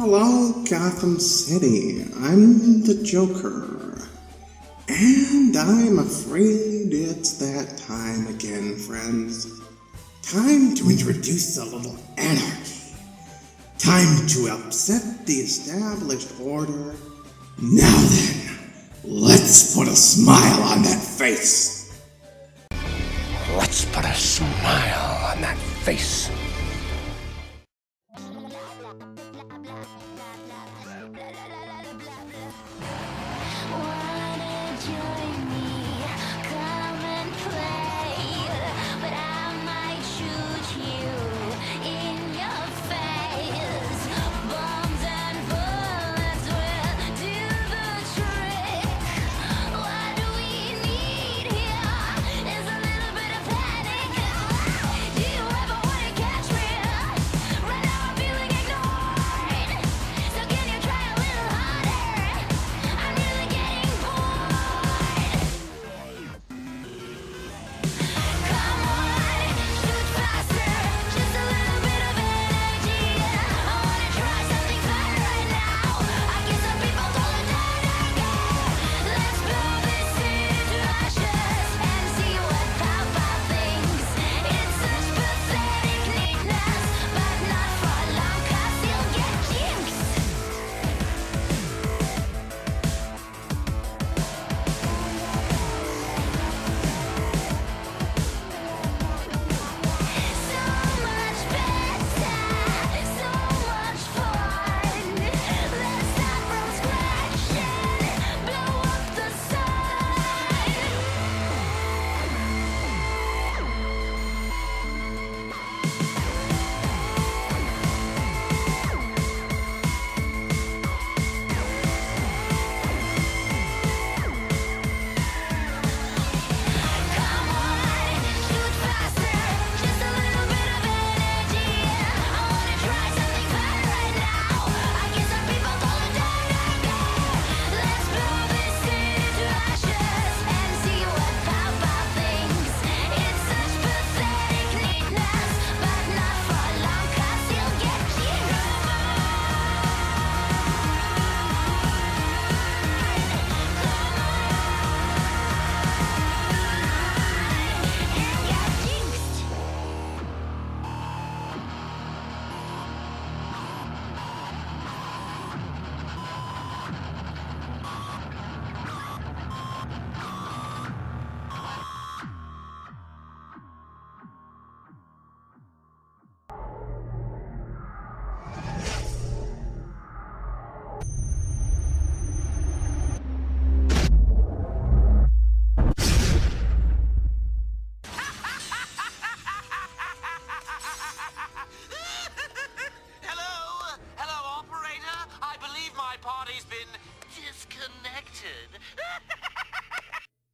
Hello, Gotham City. I'm the Joker. And I'm afraid it's that time again, friends. Time to introduce a little anarchy. Time to upset the established order. Now then, let's put a smile on that face. Let's put a smile on that face.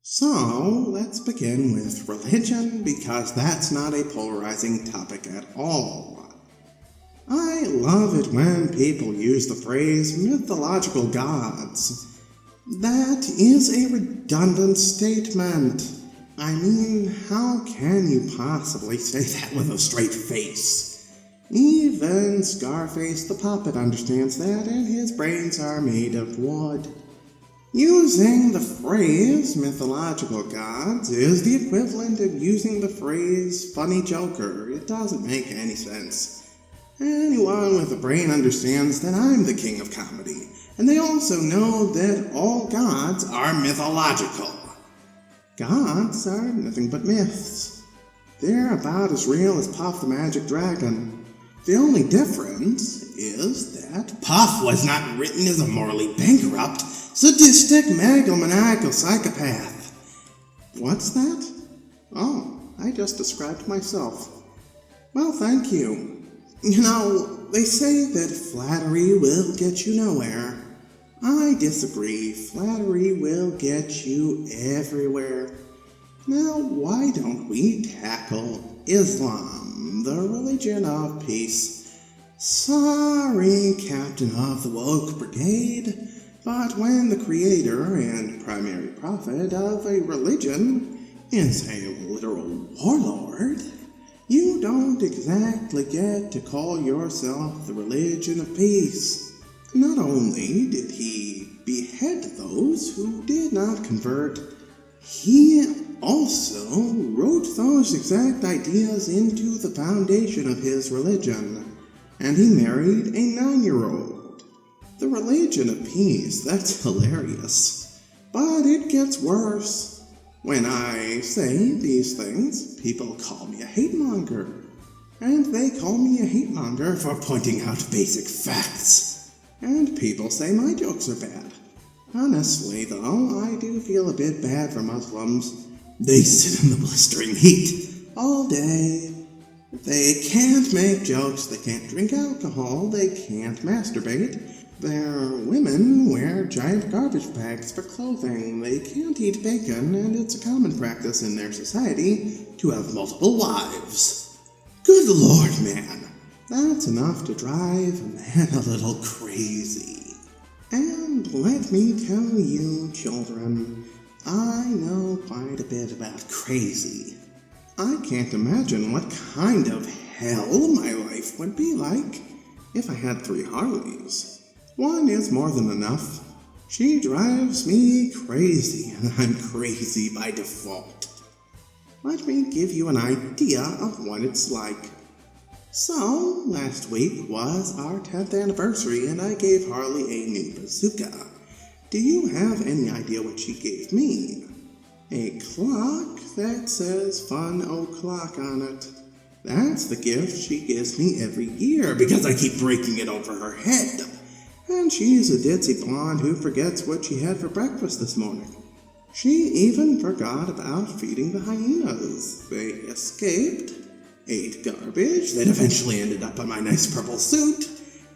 So, let's begin with religion, because that's not a polarizing topic at all. I love it when people use the phrase mythological gods. That is a redundant statement. I mean, how can you possibly say that with a straight face? Even Scarface the puppet understands that, and his brains are made of wood. Using the phrase mythological gods is the equivalent of using the phrase funny joker. It doesn't make any sense. Anyone with a brain understands that I'm the king of comedy, and they also know that all gods are mythological. Gods are nothing but myths. They're about as real as Puff the Magic Dragon. The only difference is that Puff was not written as a morally bankrupt, sadistic, megalomaniacal psychopath. What's that? Oh, I just described myself. Well, thank you. You know, they say that flattery will get you nowhere. I disagree. Flattery will get you everywhere. Now, why don't we tackle Islam, the religion of peace? Sorry, Captain of the Woke Brigade, but when the creator and primary prophet of a religion is a literal warlord, you don't exactly get to call yourself the religion of peace. Not only did he behead those who did not convert, he also wrote those exact ideas into the foundation of his religion, and he married a 9-year-old. The religion of peace, that's hilarious. But it gets worse. When I say these things, people call me a hate-monger. And they call me a hate-monger for pointing out basic facts. And people say my jokes are bad. Honestly, though, I do feel a bit bad for Muslims. They sit in the blistering heat all day. They can't make jokes, they can't drink alcohol, they can't masturbate. Their women wear giant garbage bags for clothing, they can't eat bacon, and it's a common practice in their society to have multiple wives. Good Lord, man, that's enough to drive a man a little crazy. And let me tell you, children, I know quite a bit about crazy. I can't imagine what kind of hell my life would be like if I had 3 Harleys. One is more than enough. She drives me crazy, and I'm crazy by default. Let me give you an idea of what it's like. So, last week was our 10th anniversary, and I gave Harley a new bazooka. Do you have any idea what she gave me? A clock that says Fun O'Clock on it. That's the gift she gives me every year because I keep breaking it over her head. And she's a ditzy blonde who forgets what she had for breakfast this morning. She even forgot about feeding the hyenas. They escaped, ate garbage that eventually ended up on my nice purple suit,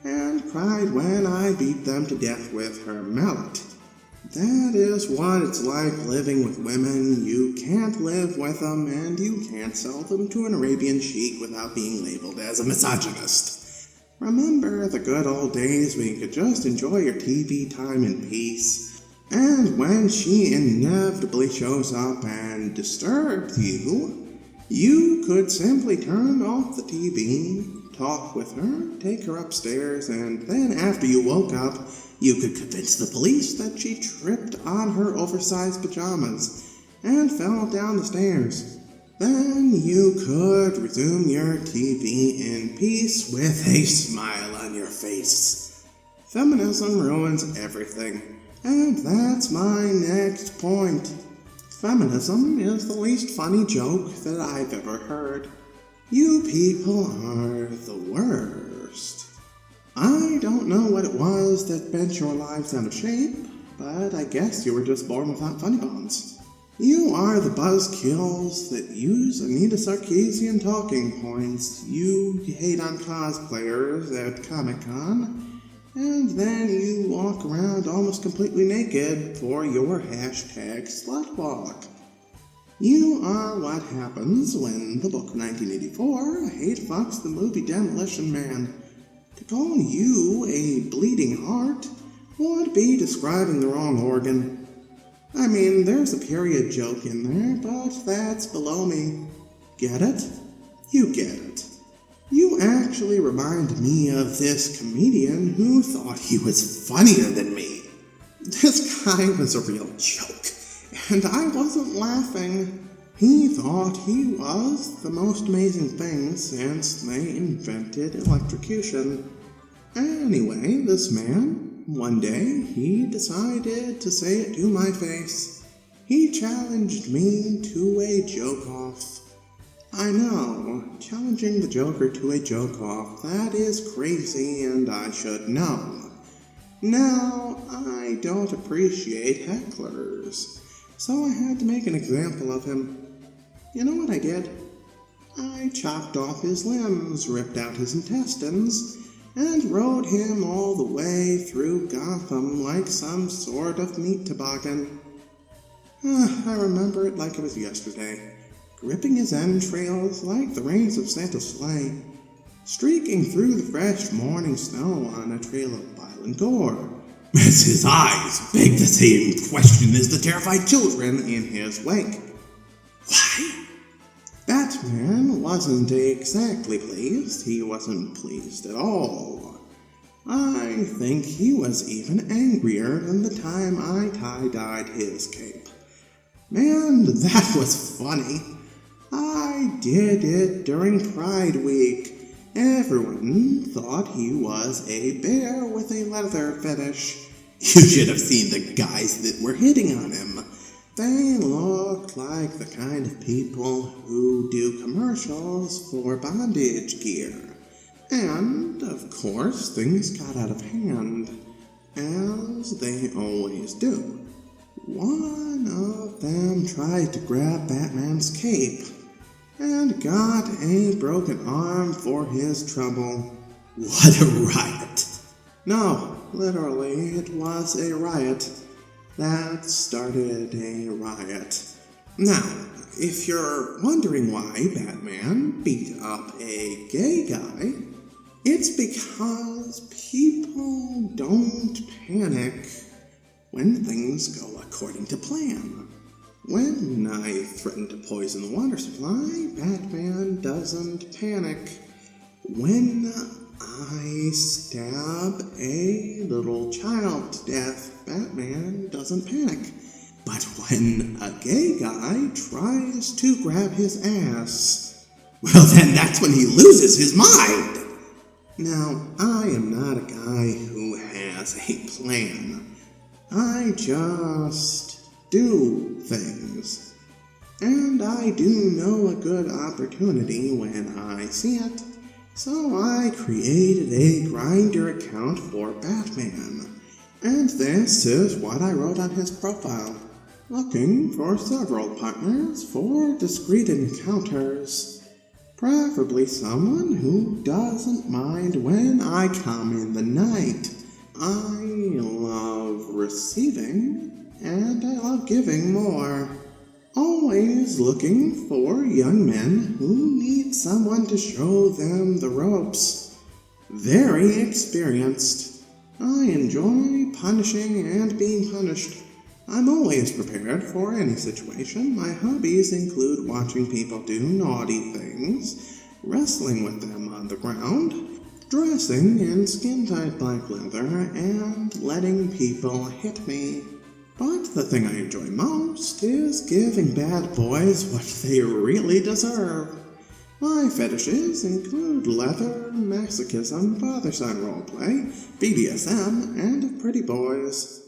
and cried when I beat them to death with her mallet. That is what it's like living with women. You can't live with them, and you can't sell them to an Arabian sheik without being labeled as a misogynist. Remember the good old days when you could just enjoy your TV time in peace? And when she inevitably shows up and disturbs you, you could simply turn off the TV, talk with her, take her upstairs, and then after you woke up, you could convince the police that she tripped on her oversized pajamas and fell down the stairs. Then you could resume your TV in peace with a smile on your face. Feminism ruins everything, and that's my next point. Feminism is the least funny joke that I've ever heard. You people are the worst. I don't know what it was that bent your lives out of shape, but I guess you were just born without funny bones. You are the buzzkills that use Anita Sarkeesian talking points. You hate on cosplayers at Comic-Con, and then you walk around almost completely naked for your hashtag slutwalk. You are what happens when the book 1984 hate fucks the movie Demolition Man. To call you a bleeding heart would be describing the wrong organ. I mean, there's a period joke in there, but that's below me. Get it? You get it. You actually remind me of this comedian who thought he was funnier than me. This guy was a real joke, and I wasn't laughing. He thought he was the most amazing thing since they invented electrocution. Anyway, this man, one day, he decided to say it to my face. He challenged me to a joke-off. I know, challenging the Joker to a joke-off, that is crazy and I should know. Now, I don't appreciate hecklers, so I had to make an example of him. You know what I did? I chopped off his limbs, ripped out his intestines, and rode him all the way through Gotham like some sort of meat toboggan. I remember it like it was yesterday, gripping his entrails like the reins of Santa's sleigh, streaking through the fresh morning snow on a trail of bile and gore, as his eyes begged the same question as the terrified children in his wake. Why? Batman wasn't exactly pleased. He wasn't pleased at all. I think he was even angrier than the time I tie-dyed his cape. Man, that was funny. I did it during Pride Week. Everyone thought he was a bear with a leather fetish. You should have seen the guys that were hitting on him. They looked like the kind of people who do commercials for bondage gear. And, of course, things got out of hand, as they always do. One of them tried to grab Batman's cape, and got a broken arm for his trouble. What a riot! No, literally, it was a riot that started a riot. Now, if you're wondering why Batman beat up a gay guy, it's because people don't panic when things go according to plan. When I threaten to poison the water supply, Batman doesn't panic. When I stab a little child to death, Batman doesn't panic. But when a gay guy tries to grab his ass, well then that's when he loses his mind! Now, I am not a guy who has a plan. I just do things. And I do know a good opportunity when I see it. So I created a Grindr account for Batman. And this is what I wrote on his profile. Looking for several partners for discreet encounters. Preferably someone who doesn't mind when I come in the night. I love receiving, and I love giving more. Always looking for young men who need someone to show them the ropes. Very experienced. I enjoy punishing and being punished. I'm always prepared for any situation. My hobbies include watching people do naughty things, wrestling with them on the ground, dressing in skin-tight black leather, and letting people hit me. But the thing I enjoy most is giving bad boys what they really deserve. My fetishes include leather, masochism, father-son roleplay, BDSM, and pretty boys.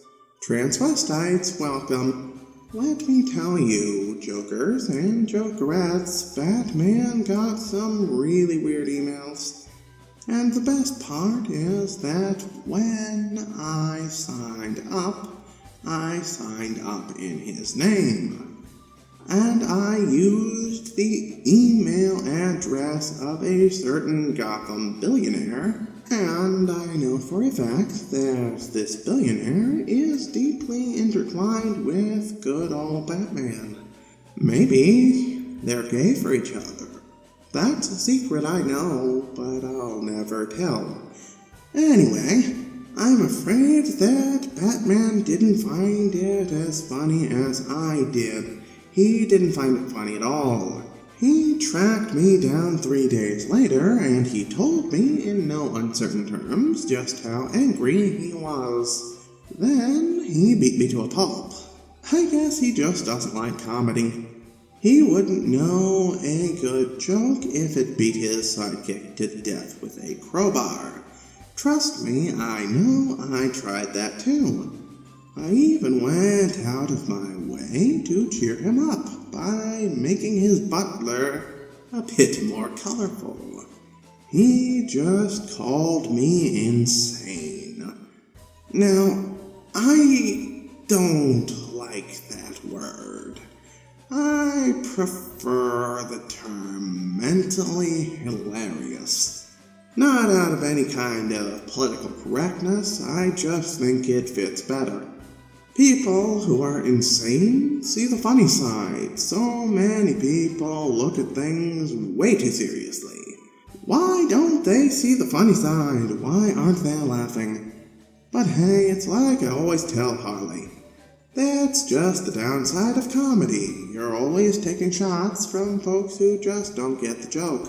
Transvestites, welcome. Let me tell you, jokers and jokerettes, Batman got some really weird emails. And the best part is that when I signed up in his name. And I used the email address of a certain Gotham billionaire. And I know for a fact that this billionaire is deeply intertwined with good old Batman. Maybe they're gay for each other. That's a secret I know, but I'll never tell. Anyway, I'm afraid that Batman didn't find it as funny as I did. He didn't find it funny at all. He tracked me down 3 days later, and he told me in no uncertain terms just how angry he was. Then he beat me to a pulp. I guess he just doesn't like comedy. He wouldn't know a good joke if it beat his sidekick to death with a crowbar. Trust me, I know I tried that too. I even went out of my way to cheer him up by making his butler a bit more colorful. He just called me insane. Now, I don't like that word. I prefer the term mentally hilarious. Not out of any kind of political correctness, I just think it fits better. People who are insane see the funny side. So many people look at things way too seriously. Why don't they see the funny side? Why aren't they laughing? But hey, it's like I always tell Harley. That's just the downside of comedy. You're always taking shots from folks who just don't get the joke.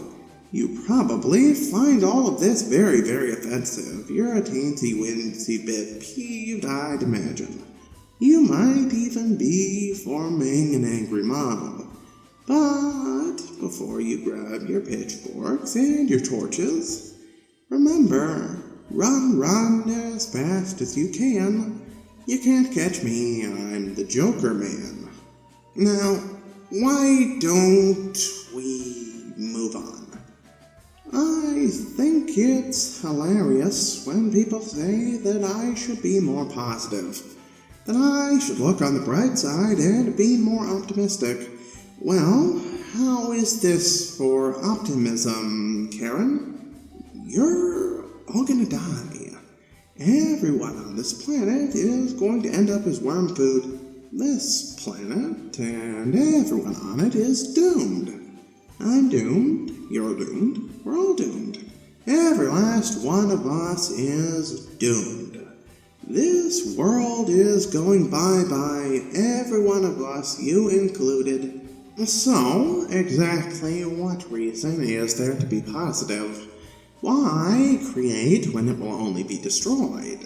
You probably find all of this very, very offensive. You're a teensy-wincy bit peeved, I'd imagine. You might even be forming an angry mob. But before you grab your pitchforks and your torches, remember, run as fast as you can. You can't catch me, I'm the Joker Man. Now, why don't we move on? I think it's hilarious when people say that I should be more positive, that I should look on the bright side and be more optimistic. Well, how is this for optimism, Karen? You're all gonna die. Everyone on this planet is going to end up as worm food. This planet and everyone on it is doomed. I'm doomed, you're doomed, we're all doomed. Every last one of us is doomed. This world is going bye-bye, every one of us, you included. So, exactly what reason is there to be positive? Why create when it will only be destroyed?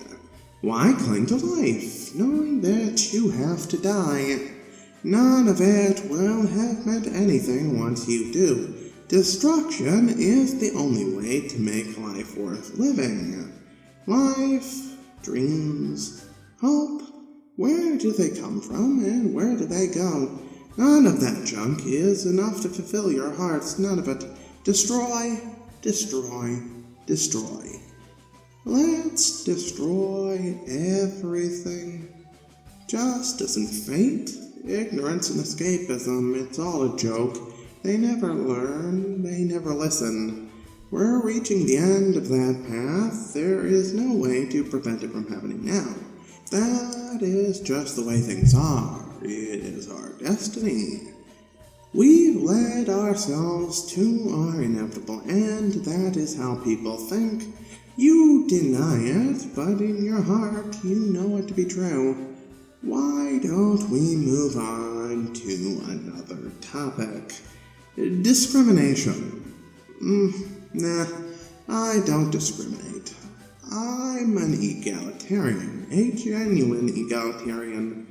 Why cling to life, knowing that you have to die? None of it will have meant anything once you do. Destruction is the only way to make life worth living. Life, dreams, hope, where do they come from and where do they go? None of that junk is enough to fulfill your hearts, none of it. Destroy, destroy, destroy. Let's destroy everything. Justice and fate, ignorance and escapism, it's all a joke. They never learn, they never listen. We're reaching the end of that path. There is no way to prevent it from happening now. That is just the way things are. It is our destiny. We've led ourselves to our inevitable end. That is how people think. You deny it, but in your heart you know it to be true. Why don't we move on to another topic? Discrimination. Nah, I don't discriminate. I'm an egalitarian, a genuine egalitarian,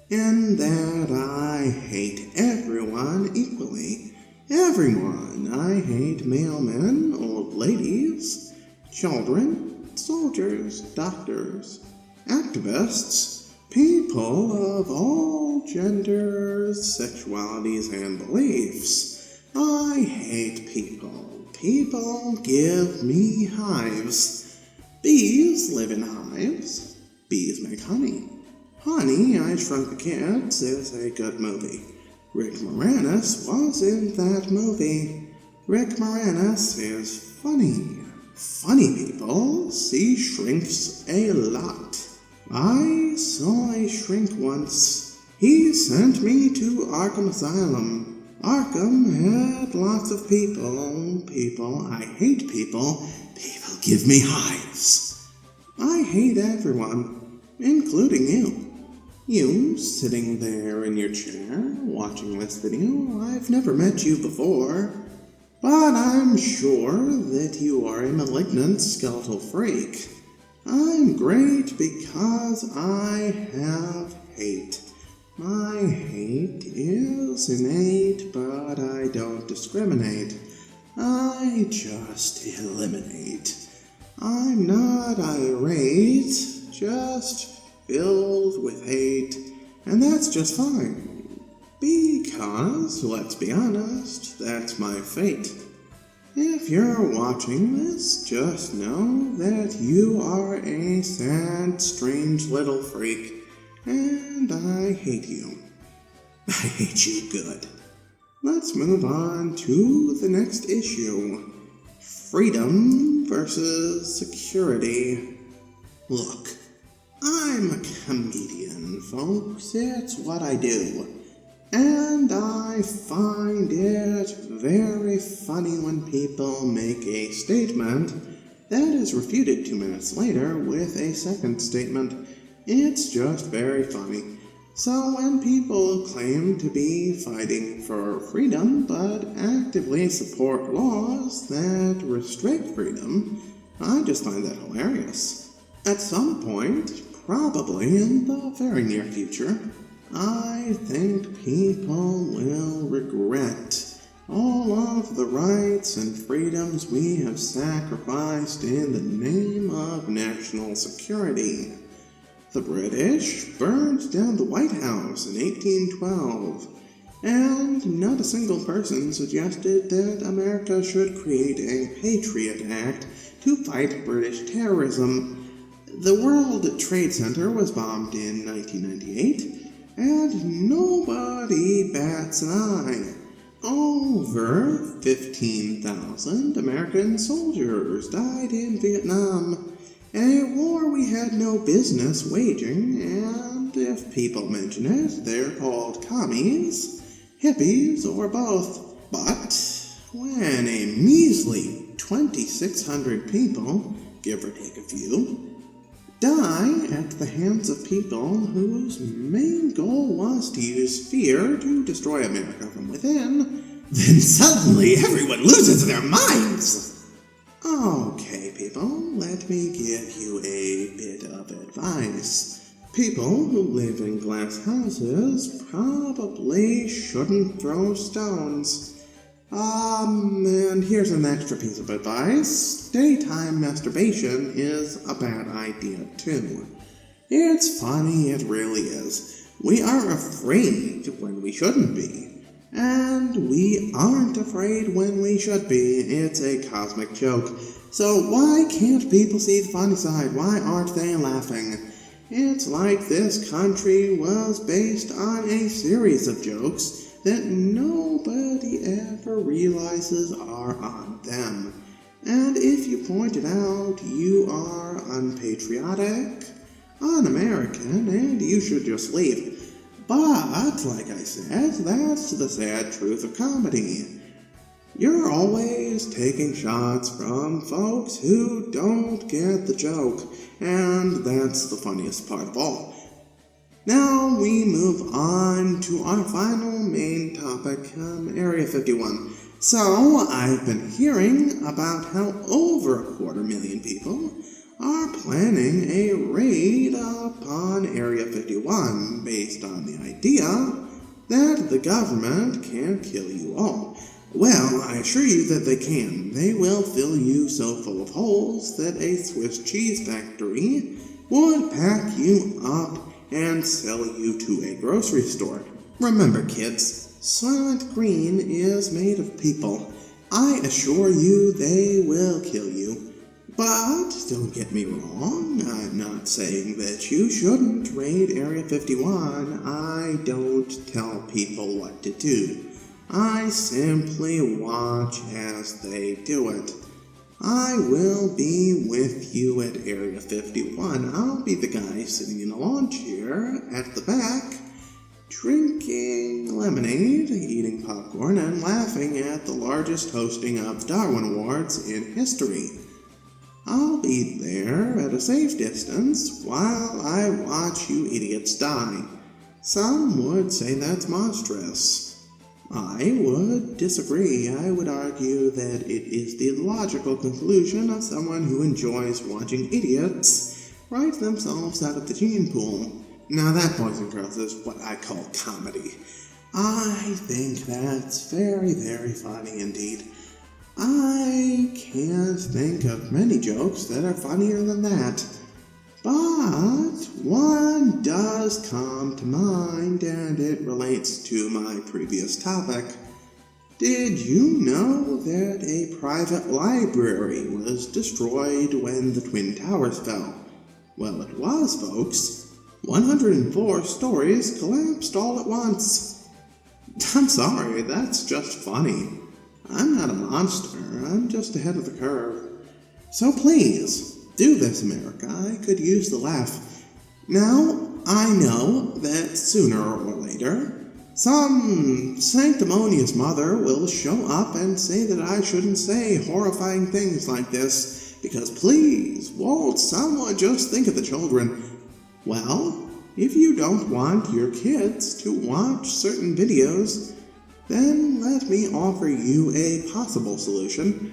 in that I hate everyone equally. Everyone. I hate male men, old ladies, children, soldiers, doctors, activists, people of all genders, sexualities, and beliefs. I hate people. People give me hives. Bees live in hives. Bees make honey. Honey, I Shrunk the Kids is a good movie. Rick Moranis was in that movie. Rick Moranis is funny. Funny people see shrinks a lot. I saw a shrink once. He sent me to Arkham Asylum. Arkham had lots of people. I hate people. People give me hives. I hate everyone, including you. You, sitting there in your chair, watching this video. I've never met you before, but I'm sure that you are a malignant skeletal freak. I'm great because I have hate. My hate is innate, but I don't discriminate. I just eliminate. I'm not irate, just filled with hate, and that's just fine. Because, let's be honest, that's my fate. If you're watching this, just know that you are a sad, strange little freak, and I hate you. I hate you good. Let's move on to the next issue. Freedom versus security. Look, I'm a comedian, folks. It's what I do. And I find it very funny when people make a statement that is refuted 2 minutes later with a second statement. It's just very funny. So when people claim to be fighting for freedom but actively support laws that restrict freedom, I just find that hilarious. At some point, probably in the very near future, I think people will regret all of the rights and freedoms we have sacrificed in the name of national security. The British burned down the White House in 1812, and not a single person suggested that America should create a Patriot Act to fight British terrorism. The World Trade Center was bombed in 1998, and nobody bats an eye. Over 15,000 American soldiers died in Vietnam, a war we had no business waging, and if people mention it, they're called commies, hippies, or both. But when a measly 2,600 people, give or take a few, die at the hands of people whose main goal was to use fear to destroy America from within, then suddenly everyone loses their minds. Okay, people, let me give you a bit of advice. People who live in glass houses probably shouldn't throw stones. And here's an extra piece of advice. Daytime masturbation is a bad idea, too. It's funny, it really is. We are afraid when we shouldn't be. And we aren't afraid when we should be. It's a cosmic joke. So why can't people see the funny side? Why aren't they laughing? It's like this country was based on a series of jokes that nobody ever realizes are on them. And if you point it out, you are unpatriotic, un-American, and you should just leave. But, like I said, that's the sad truth of comedy. You're always taking shots from folks who don't get the joke, and that's the funniest part of all. Now we move on to our final main topic, Area 51. So, I've been hearing about how over 250,000 people are planning a raid upon Area 51 based on the idea that the government can kill you all. Well, I assure you that they can. They will fill you so full of holes that a Swiss cheese factory would pack you up and sell you to a grocery store. Remember, kids, Soylent Green is made of people. I assure you they will kill you. But don't get me wrong, I'm not saying that you shouldn't raid Area 51. I don't tell people what to do. I simply watch as they do it. I will be with you at Area 51. I'll be the guy sitting in a lawn chair at the back, drinking lemonade, eating popcorn, and laughing at the largest hosting of Darwin Awards in history. I'll be there at a safe distance while I watch you idiots die. Some would say that's monstrous. I would disagree. I would argue that it is the logical conclusion of someone who enjoys watching idiots write themselves out of the gene pool. Now that, boys and girls, is what I call comedy. I think that's very, very funny indeed. I can't think of many jokes that are funnier than that. But one does come to mind, and it relates to my previous topic. Did you know that a private library was destroyed when the Twin Towers fell? Well, it was, folks. 104 stories collapsed all at once. I'm sorry, that's just funny. I'm not a monster, I'm just ahead of the curve. So please, do this, America. I could use the laugh. Now, I know that sooner or later, some sanctimonious mother will show up and say that I shouldn't say horrifying things like this, because please, won't someone just think of the children? Well, If you don't want your kids to watch certain videos, then let me offer you a possible solution.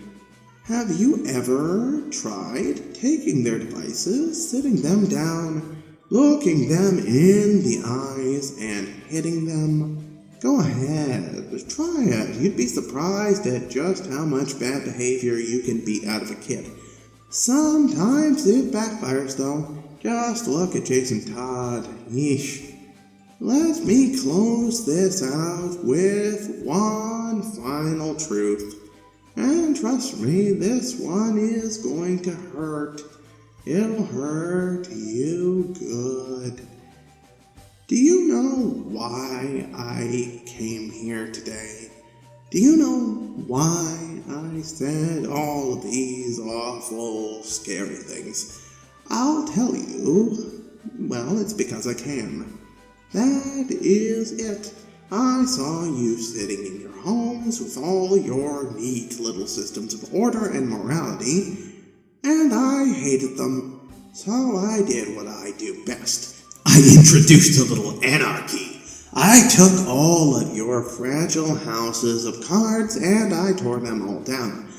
Have you ever tried taking their devices, sitting them down, looking them in the eyes, and hitting them? Go ahead, try it. You'd be surprised at just how much bad behavior you can beat out of a kid. Sometimes it backfires, though. Just look at Jason Todd. Yeesh. Let me close this out with one final truth. And trust me, this one is going to hurt. It'll hurt you good. Do you know why I came here today? Do you know why I said all of these awful, scary things? I'll tell you. Well, it's because I can. That is it. I saw you sitting in your homes with all your neat little systems of order and morality, and I hated them. So I did what I do best. I introduced a little anarchy. I took all of your fragile houses of cards and I tore them all down.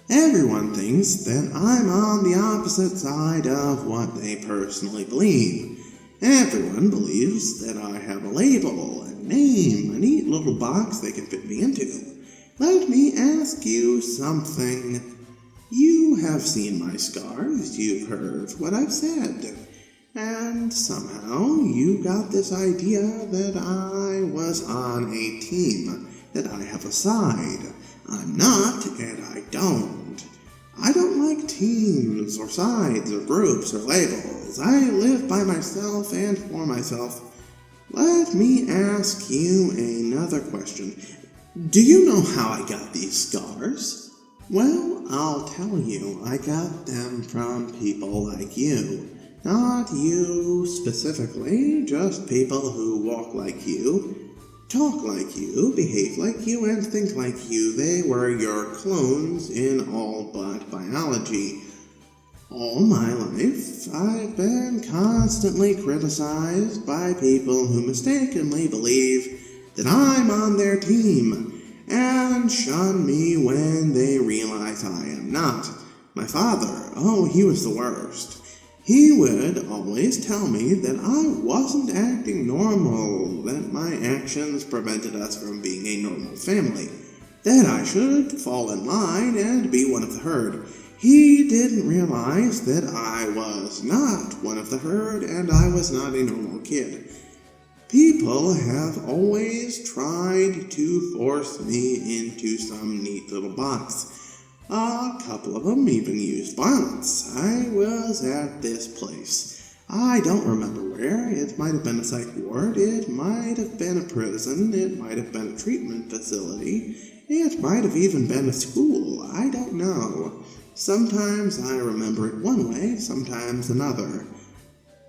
Everyone thinks that I'm on the opposite side of what they personally believe. Everyone believes that I have a label, a name, a neat little box they can fit me into. Let me ask you something. You have seen my scars, you've heard what I've said. And somehow you got this idea that I was on a team, that I have a side. I'm not, and I don't. I don't like teams, or sides, or groups, or labels. I live by myself and for myself. Let me ask you another question. Do you know how I got these scars? Well, I'll tell you. I got them from people like you. Not you specifically, just people who walk like you, talk like you, behave like you, and think like you. They were your clones in all but biology. All my life, I've been constantly criticized by people who mistakenly believe that I'm on their team, and shun me when they realize I am not. My father, he was the worst. He would always tell me that I wasn't acting normal, that my actions prevented us from being a normal family, that I should fall in line and be one of the herd. He didn't realize that I was not one of the herd and I was not a normal kid. People have always tried to force me into some neat little box. A couple of them even used violence. I was at this place. I don't remember where. It might have been a psych ward. It might have been a prison. It might have been a treatment facility. It might have even been a school. I don't know. Sometimes I remember it one way, sometimes another.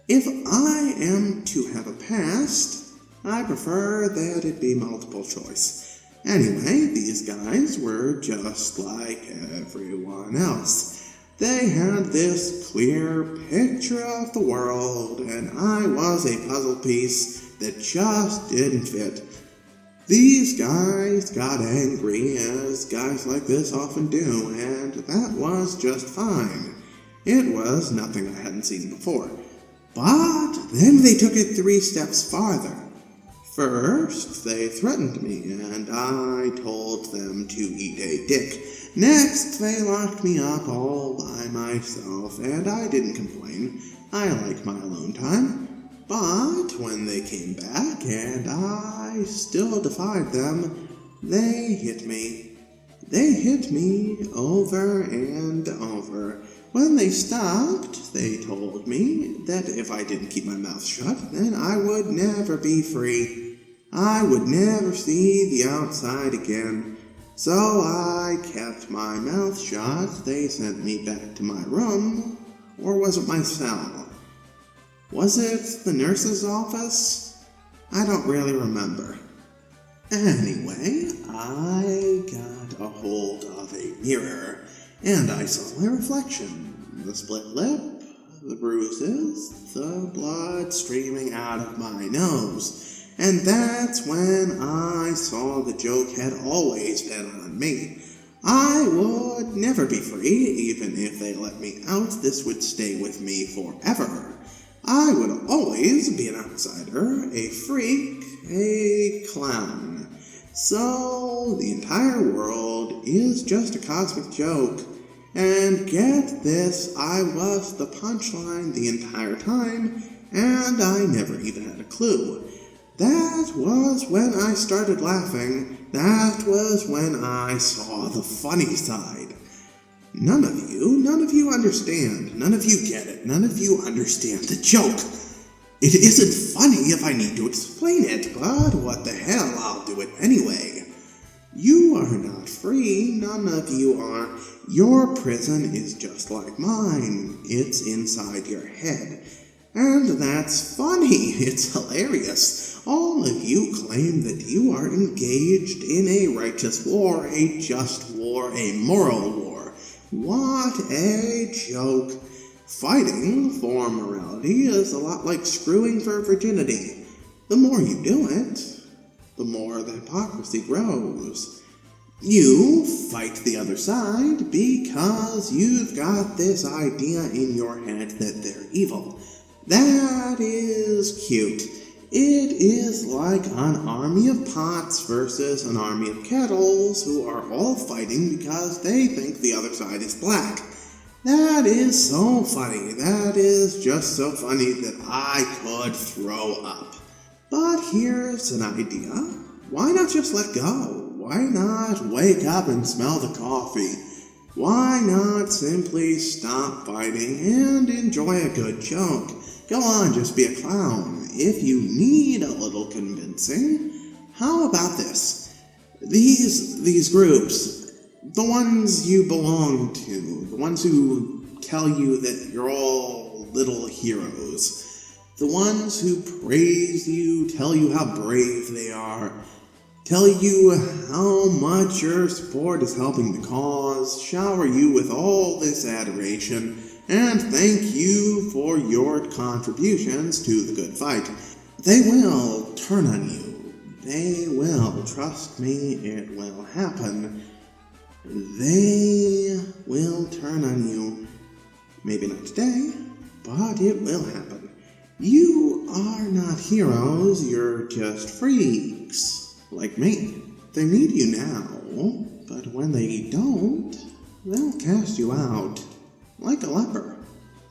If I am to have a past, I prefer that it be multiple choice. Anyway, these guys were just like everyone else. They had this clear picture of the world, and I was a puzzle piece that just didn't fit. These guys got angry, as guys like this often do, and that was just fine. It was nothing I hadn't seen before. But then they took it 3 steps farther. First, they threatened me, and I told them to eat a dick. Next, they locked me up all by myself, and I didn't complain. I like my alone time. But when they came back, and I still defied them, they hit me. They hit me over and over. When they stopped, they told me that if I didn't keep my mouth shut, then I would never be free. I would never see the outside again. So I kept my mouth shut. They sent me back to my room. Or was it my cell? Was it the nurse's office? I don't really remember. Anyway, I got a hold of a mirror, and I saw my reflection. The split lip, the bruises, the blood streaming out of my nose. And that's when I saw the joke had always been on me. I would never be free, even if they let me out. This would stay with me forever. I would always be an outsider, a freak, a clown. So the entire world is just a cosmic joke. And get this, I was the punchline the entire time, and I never even had a clue. That was when I started laughing. That was when I saw the funny side. None of you understand. None of you get it. None of you understand the joke. It isn't funny if I need to explain it, but what the hell, I'll do it anyway. You are not free. None of you are. Your prison is just like mine. It's inside your head. And that's funny. It's hilarious. All of you claim that you are engaged in a righteous war, a just war, a moral war. What a joke. Fighting for morality is a lot like screwing for virginity. The more you do it, the more the hypocrisy grows. You fight the other side because you've got this idea in your head that they're evil. That is cute. It is like an army of pots versus an army of kettles who are all fighting because they think the other side is black. That is so funny. That is just so funny that I could throw up. But here's an idea. Why not just let go? Why not wake up and smell the coffee? Why not simply stop fighting and enjoy a good joke? Go on, just be a clown. If you need a little convincing, how about this? These groups, the ones you belong to, the ones who tell you that you're all little heroes, the ones who praise you, tell you how brave they are, tell you how much your support is helping the cause, shower you with all this adoration, and thank you for your contributions to the good fight. They will turn on you. They will. Trust me, it will happen. They will turn on you. Maybe not today, but it will happen. You are not heroes, you're just freaks, like me. They need you now, but when they don't, they'll cast you out. Like a leper.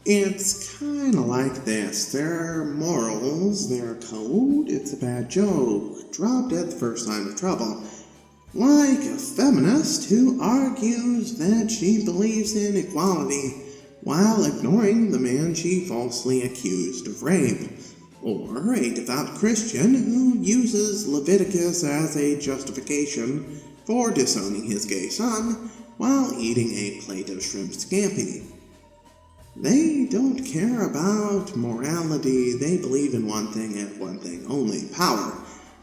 It's kinda like this. Their morals, their code, it's a bad joke, dropped at the first sign of trouble. Like a feminist who argues that she believes in equality while ignoring the man she falsely accused of rape. Or a devout Christian who uses Leviticus as a justification for disowning his gay son while eating a plate of shrimp scampi. They don't care about morality. They believe in one thing and one thing only, power,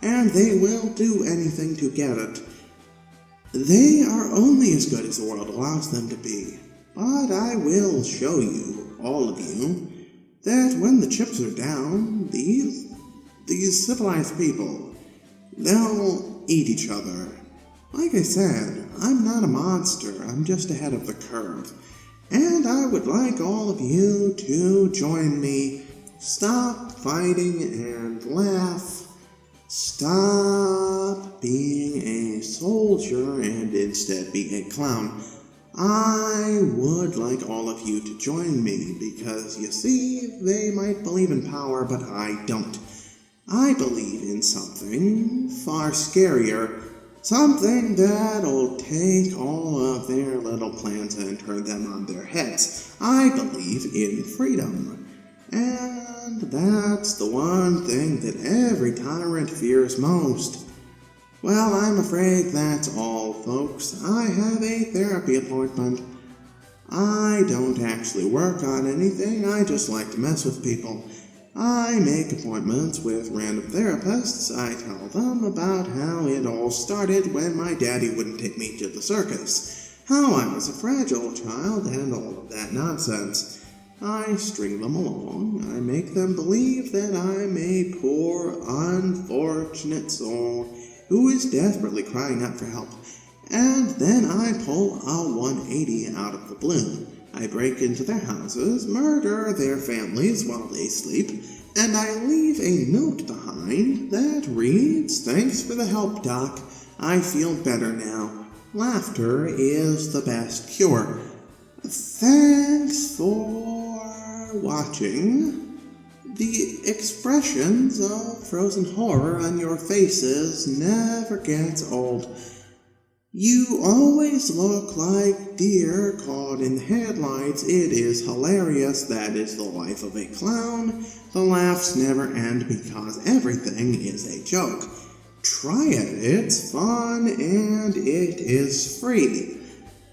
and they will do anything to get it. They are only as good as the world allows them to be. But I will show you, all of you, that when the chips are down, these civilized people, they'll eat each other. Like I said, I'm not a monster. I'm just ahead of the curve. And I would like all of you to join me. Stop fighting and laugh. Stop being a soldier and instead be a clown. I would like all of you to join me because, you see, they might believe in power, but I don't. I believe in something far scarier. Something that'll take all of their little plans and turn them on their heads. I believe in freedom. And that's the one thing that every tyrant fears most. Well, I'm afraid that's all, folks. I have a therapy appointment. I don't actually work on anything. I just like to mess with people. I make appointments with random therapists. I tell them about how it all started when my daddy wouldn't take me to the circus, how I was a fragile child, and all of that nonsense. I string them along. I make them believe that I'm a poor, unfortunate soul who is desperately crying out for help. And then I pull a 180 out of the blue. I break into their houses, murder their families while they sleep, and I leave a note behind that reads, "Thanks for the help, Doc. I feel better now. Laughter is the best cure." Thanks for watching. The expressions of frozen horror on your faces never gets old. You always look like deer caught in headlights. It is hilarious. That is the life of a clown. The laughs never end because everything is a joke. Try it. It's fun and it is free.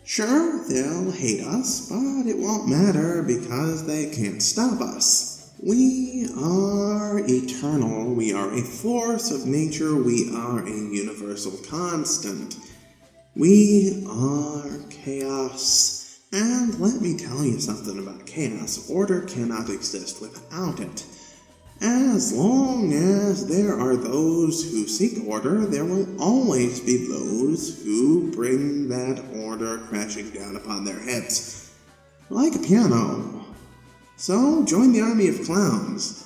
Sure, they'll hate us, but it won't matter because they can't stop us. We are eternal. We are a force of nature. We are a universal constant. We are chaos. And let me tell you something about chaos. Order cannot exist without it. As long as there are those who seek order, there will always be those who bring that order crashing down upon their heads. Like a piano. So join the army of clowns.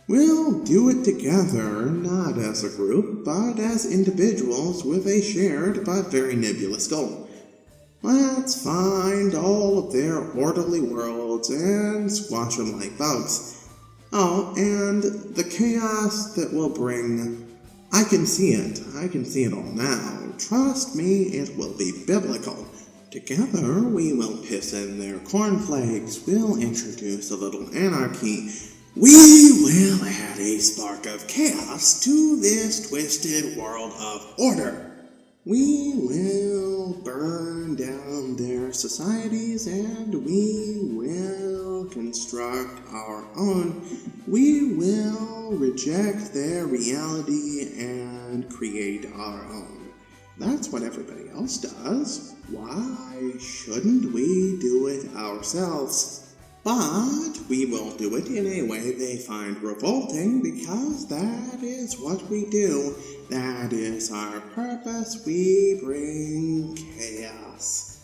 We'll do it together, not as a group, but as individuals with a shared but very nebulous goal. Let's find all of their orderly worlds and squash them like bugs. Oh, and the chaos that will bring, I can see it all now. Trust me, it will be biblical. Together we will piss in their cornflakes, we'll introduce a little anarchy. We will add a spark of chaos to this twisted world of order. We will burn down their societies and we will construct our own. We will reject their reality and create our own. That's what everybody else does. Why shouldn't we do it ourselves? But we will do it in a way they find revolting because that is what we do. That is our purpose. We bring chaos.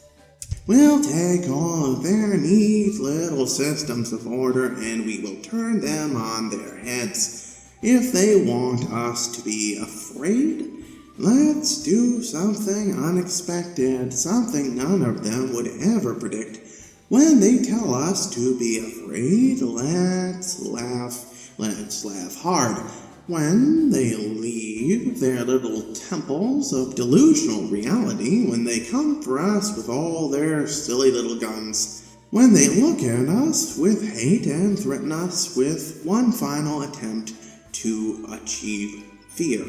We'll take all of their neat little systems of order and we will turn them on their heads. If they want us to be afraid, let's do something unexpected, something none of them would ever predict. When they tell us to be afraid, let's laugh hard. When they leave their little temples of delusional reality, when they come for us with all their silly little guns, when they look at us with hate and threaten us with one final attempt to achieve fear,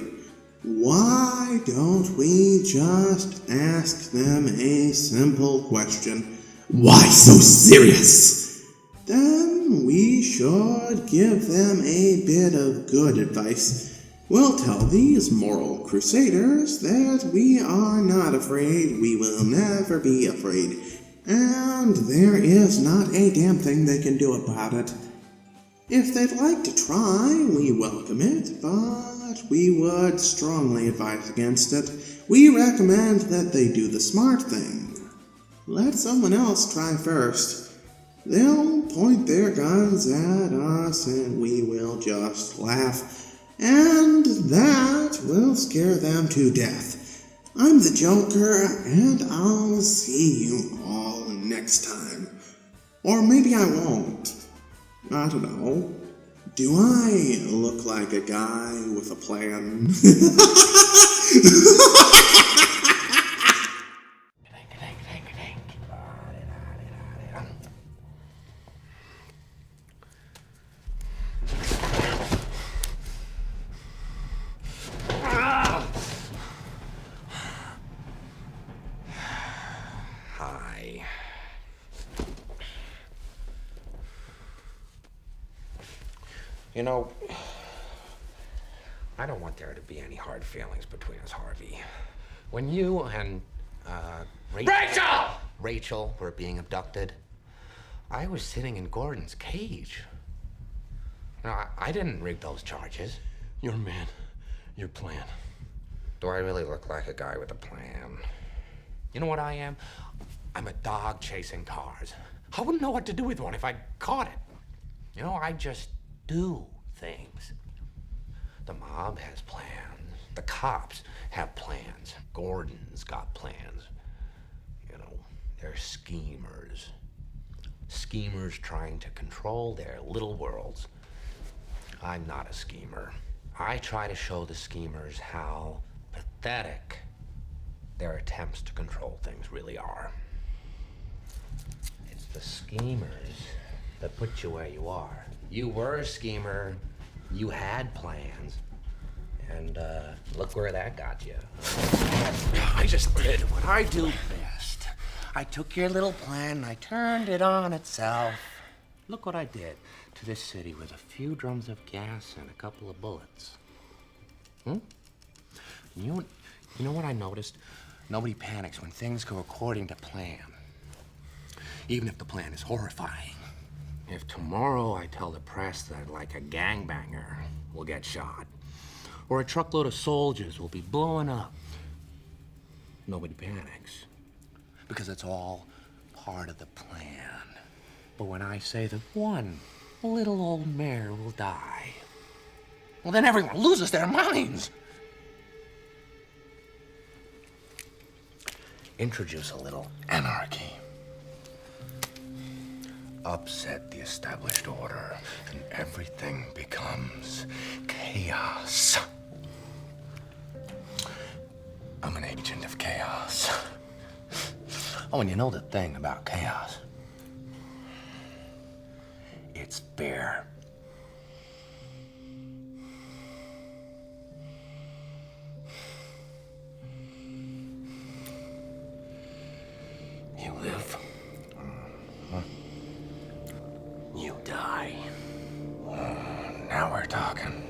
why don't we just ask them a simple question? Why so serious? Then we should give them a bit of good advice. We'll tell these moral crusaders that we are not afraid, we will never be afraid, and there is not a damn thing they can do about it. If they'd like to try, we welcome it, but we would strongly advise against it. We recommend that they do the smart thing. Let someone else try first. They'll point their guns at us and we will just laugh. And that will scare them to death. I'm the Joker and I'll see you all next time. Or maybe I won't. I don't know. Do I look like a guy with a plan? You know, I don't want there to be any hard feelings between us, Harvey. When you and Rachel were being abducted, I was sitting in Gordon's cage. No, I didn't rig those charges. Your man, your plan. Do I really look like a guy with a plan? You know what I am? I'm a dog chasing cars. I wouldn't know what to do with one if I caught it. You know, I just do things. The mob has plans. The cops have plans. Gordon's got plans. You know, they're schemers. Schemers trying to control their little worlds. I'm not a schemer. I try to show the schemers how pathetic their attempts to control things really are. It's the schemers that put you where you are. You were a schemer, you had plans, and look where that got you. I just did what I do best. I took your little plan and I turned it on itself. Look what I did to this city with a few drums of gas and a couple of bullets. You know what I noticed? Nobody panics when things go according to plan. Even if the plan is horrifying. If tomorrow I tell the press that like a gangbanger will get shot, or a truckload of soldiers will be blowing up, nobody panics. Because it's all part of the plan. But when I say that one little old mare will die, well, then everyone loses their minds. Introduce a little anarchy. Upset the established order, and everything becomes chaos. I'm an agent of chaos. Oh, and you know the thing about chaos? It's fair. You live. You die. Now we're talking.